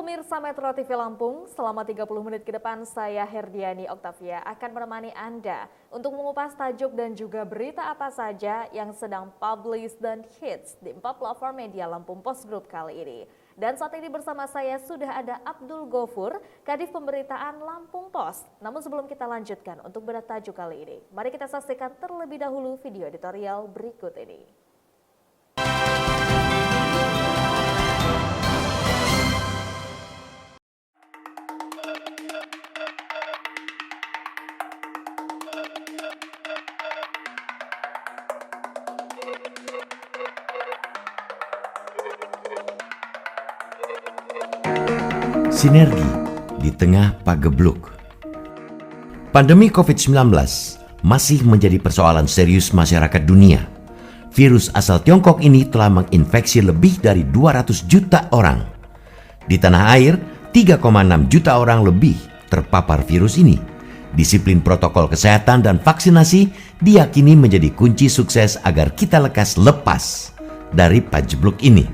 pemirsa Metro TV Lampung, selama 30 menit ke depan saya Herdiani Oktavia akan menemani Anda untuk mengupas tajuk dan juga berita apa saja yang sedang publish dan hits di 4 platform media Lampung Post Group kali ini. Dan saat ini bersama saya sudah ada Abdul Gofur, Kadif Pemberitaan Lampung Post. Namun sebelum kita lanjutkan untuk berita tajuk kali ini, mari kita saksikan terlebih dahulu video editorial berikut ini. Sinergi di tengah pagebluk. Pandemi COVID-19 masih menjadi persoalan serius masyarakat dunia. Virus asal Tiongkok ini telah menginfeksi lebih dari 200 juta orang. Di tanah air, 3,6 juta orang lebih terpapar virus ini. Disiplin protokol kesehatan dan vaksinasi diyakini menjadi kunci sukses agar kita lekas lepas dari pagebluk ini.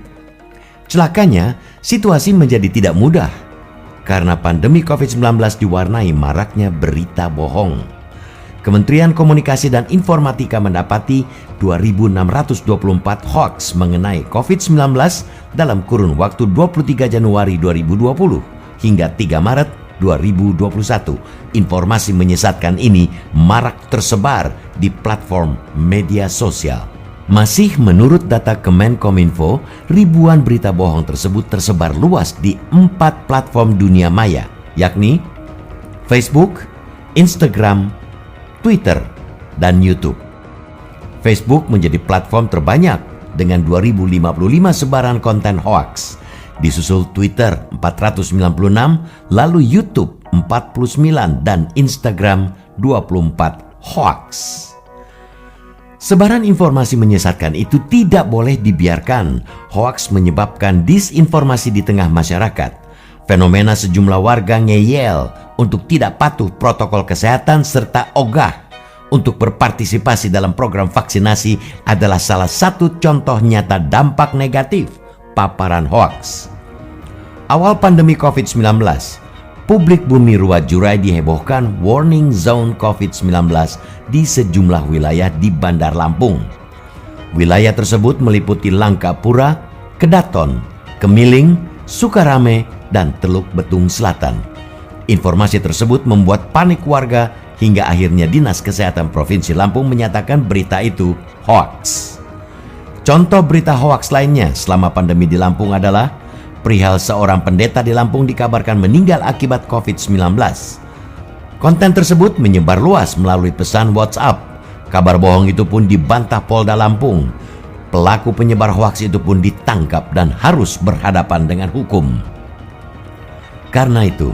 Celakanya, situasi menjadi tidak mudah karena pandemi COVID-19 diwarnai maraknya berita bohong. Kementerian Komunikasi dan Informatika mendapati 2.624 hoaks mengenai COVID-19 dalam kurun waktu 23 Januari 2020 hingga 3 Maret 2021. Informasi menyesatkan ini marak tersebar di platform media sosial. Masih menurut data Kemenkominfo, ribuan berita bohong tersebut tersebar luas di 4 platform dunia maya, yakni Facebook, Instagram, Twitter, dan YouTube. Facebook menjadi platform terbanyak dengan 2055 sebaran konten hoaks. Disusul Twitter 496, lalu YouTube 49 dan Instagram 24 hoaks. Sebaran informasi menyesatkan itu tidak boleh dibiarkan. Hoaks menyebabkan disinformasi di tengah masyarakat. Fenomena sejumlah warga ngeyel untuk tidak patuh protokol kesehatan serta ogah untuk berpartisipasi dalam program vaksinasi adalah salah satu contoh nyata dampak negatif paparan hoaks. Awal pandemi COVID-19, publik bumi Ruat Jurai dihebohkan warning zone COVID-19 di sejumlah wilayah di Bandar Lampung. Wilayah tersebut meliputi Langkapura, Kedaton, Kemiling, Sukarame, dan Teluk Betung Selatan. Informasi tersebut membuat panik warga hingga akhirnya Dinas Kesehatan Provinsi Lampung menyatakan berita itu hoaks. Contoh berita hoaks lainnya selama pandemi di Lampung adalah perihal seorang pendeta di Lampung dikabarkan meninggal akibat COVID-19. Konten tersebut menyebar luas melalui pesan WhatsApp. Kabar bohong itu pun dibantah Polda Lampung. Pelaku penyebar hoaks itu pun ditangkap dan harus berhadapan dengan hukum. Karena itu,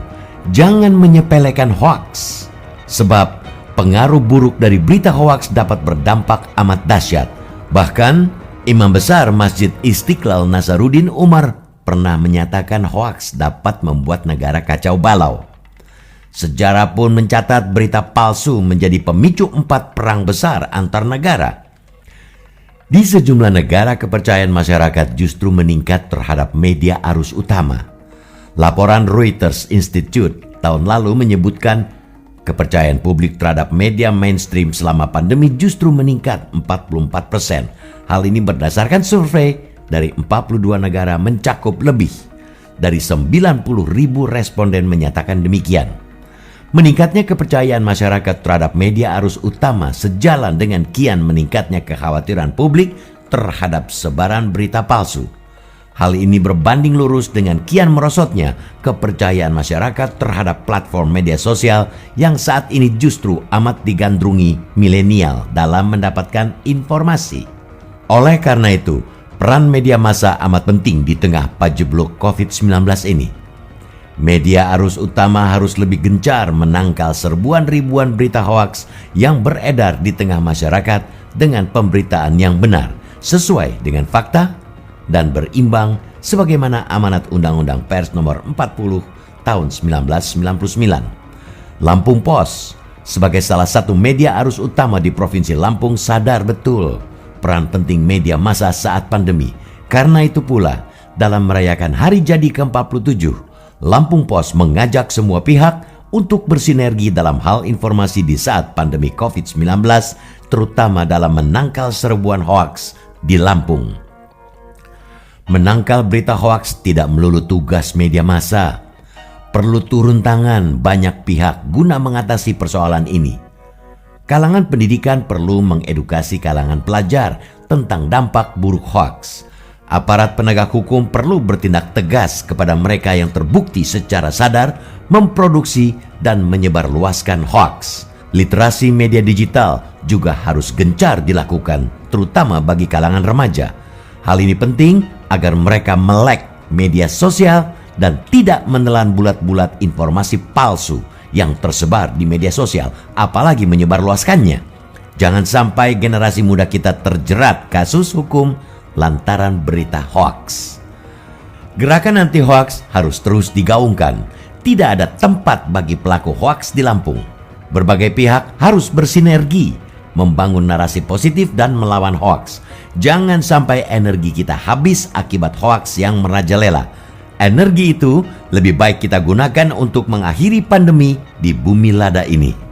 jangan menyepelekan hoaks, sebab pengaruh buruk dari berita hoaks dapat berdampak amat dahsyat. Bahkan, Imam Besar Masjid Istiqlal Nasaruddin Umar pernah menyatakan hoaks dapat membuat negara kacau balau. Sejarah pun mencatat berita palsu menjadi pemicu 4 perang besar antar negara. Di sejumlah negara kepercayaan masyarakat justru meningkat terhadap media arus utama. Laporan Reuters Institute tahun lalu menyebutkan kepercayaan publik terhadap media mainstream selama pandemi justru meningkat 44%. Hal ini berdasarkan survei dari 42 negara mencakup lebih dari 90.000 responden menyatakan demikian. Meningkatnya kepercayaan masyarakat terhadap media arus utama sejalan dengan kian meningkatnya kekhawatiran publik terhadap sebaran berita palsu. Hal ini berbanding lurus dengan kian merosotnya kepercayaan masyarakat terhadap platform media sosial yang saat ini justru amat digandrungi milenial dalam mendapatkan informasi. Oleh karena itu, peran media massa amat penting di tengah pagebluk COVID-19 ini. Media arus utama harus lebih gencar menangkal serbuan ribuan berita hoaks yang beredar di tengah masyarakat dengan pemberitaan yang benar, sesuai dengan fakta dan berimbang sebagaimana amanat Undang-Undang Pers Nomor 40 Tahun 1999. Lampung Post sebagai salah satu media arus utama di Provinsi Lampung sadar betul peran penting media massa saat pandemi. Karena itu pula, dalam merayakan hari jadi ke-47, Lampung Pos mengajak semua pihak untuk bersinergi dalam hal informasi di saat pandemi COVID-19, terutama dalam menangkal serbuan hoaks di Lampung. Menangkal berita hoaks tidak melulu tugas media massa. Perlu turun tangan banyak pihak guna mengatasi persoalan ini. Kalangan pendidikan perlu mengedukasi kalangan pelajar tentang dampak buruk hoaks. Aparat penegak hukum perlu bertindak tegas kepada mereka yang terbukti secara sadar memproduksi dan menyebarluaskan hoaks. Literasi media digital juga harus gencar dilakukan, terutama bagi kalangan remaja. Hal ini penting agar mereka melek media sosial dan tidak menelan bulat-bulat informasi palsu yang tersebar di media sosial, apalagi menyebarluaskannya. Jangan sampai generasi muda kita terjerat kasus hukum lantaran berita hoaks. Gerakan anti hoaks harus terus digaungkan. Tidak ada tempat bagi pelaku hoaks di Lampung. Berbagai pihak harus bersinergi, membangun narasi positif dan melawan hoaks. Jangan sampai energi kita habis akibat hoaks yang merajalela. Energi itu lebih baik kita gunakan untuk mengakhiri pandemi di bumi lada ini.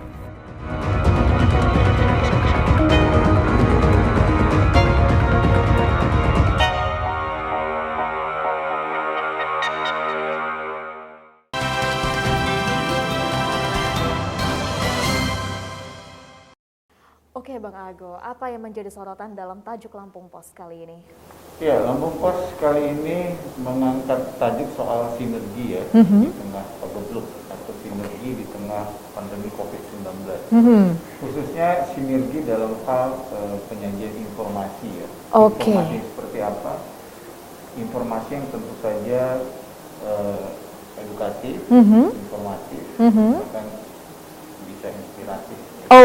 Oke Bang Ago, apa yang menjadi sorotan dalam tajuk Lampung Pos kali ini? Ya, Lampung Pos kali ini mengangkat tajuk soal sinergi ya, di tengah pagebluk atau sinergi di tengah pandemi COVID-19. Khususnya sinergi dalam hal penyajian informasi ya. Oke. Informasi seperti apa? Informasi yang tentu saja edukatif, informatif, bahkan bisa inspiratif ya,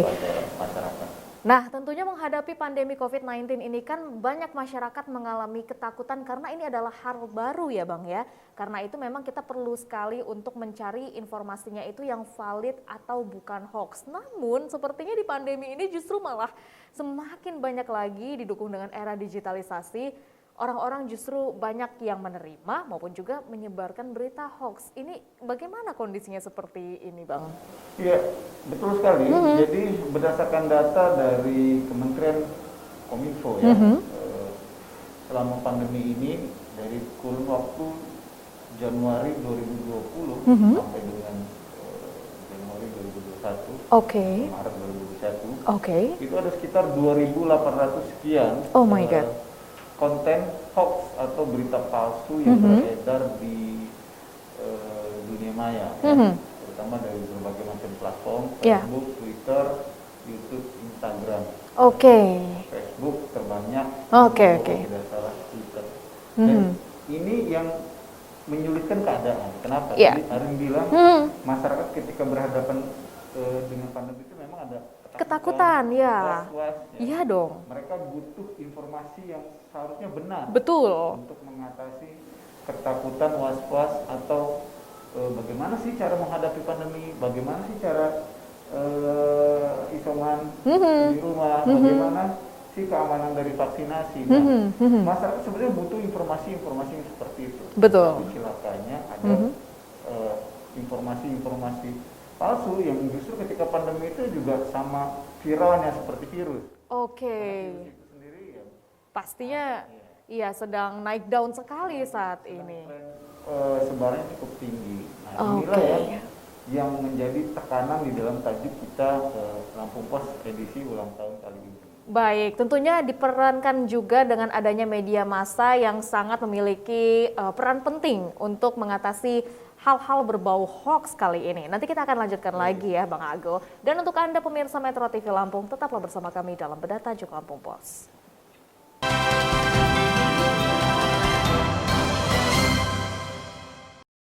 pada masyarakat. Nah, tentunya menghadapi pandemi COVID-19 ini kan banyak masyarakat mengalami ketakutan karena ini adalah hal baru ya Bang ya. Karena itu memang kita perlu sekali untuk mencari informasinya itu yang valid atau bukan hoax. Namun sepertinya di pandemi ini justru malah semakin banyak lagi didukung dengan era digitalisasi. Orang-orang justru banyak yang menerima maupun juga menyebarkan berita hoax. Ini bagaimana kondisinya seperti ini Bang? Iya, betul sekali. Jadi berdasarkan data dari Kementerian Kominfo ya, selama pandemi ini dari kurun waktu Januari 2020 sampai dengan Januari 2021, Maret 2021, itu ada sekitar 2.800 sekian. Oh my God. Konten hoax atau berita palsu yang beredar di dunia maya, ya, terutama dari berbagai macam platform, Facebook, Twitter, YouTube, Instagram. Facebook terbanyak, tidak salah Twitter. Dan ini yang menyulitkan keadaan. Kenapa? Jadi Arin bilang masyarakat ketika berhadapan dengan pandemi itu memang ada ketakutan, ya. Was-was, ya. Iya dong. Mereka butuh informasi yang seharusnya benar. Betul. Untuk mengatasi ketakutan, was-was, atau bagaimana sih cara menghadapi pandemi, bagaimana sih cara isoman di rumah, bagaimana sih keamanan dari vaksinasi. Nah, masyarakat sebenarnya butuh informasi-informasi yang seperti itu. Betul. Tapi celakanya ada informasi-informasi palsu yang justru ketika pandemi itu juga sama viralnya seperti virus. Virus itu sendiri ya. Pastinya iya sedang naik daun sekali saat ini. Sebarannya cukup tinggi. Nah, inilah yang menjadi tekanan di dalam tajuk kita Lampung Pos edisi ulang tahun kali ini. Baik, tentunya diperankan juga dengan adanya media massa yang sangat memiliki peran penting untuk mengatasi hal-hal berbau hoax kali ini. Nanti kita akan lanjutkan lagi ya Bang Ago. Dan untuk Anda pemirsa Metro TV Lampung, tetaplah bersama kami dalam Bedah Tajuk Lampung Pos.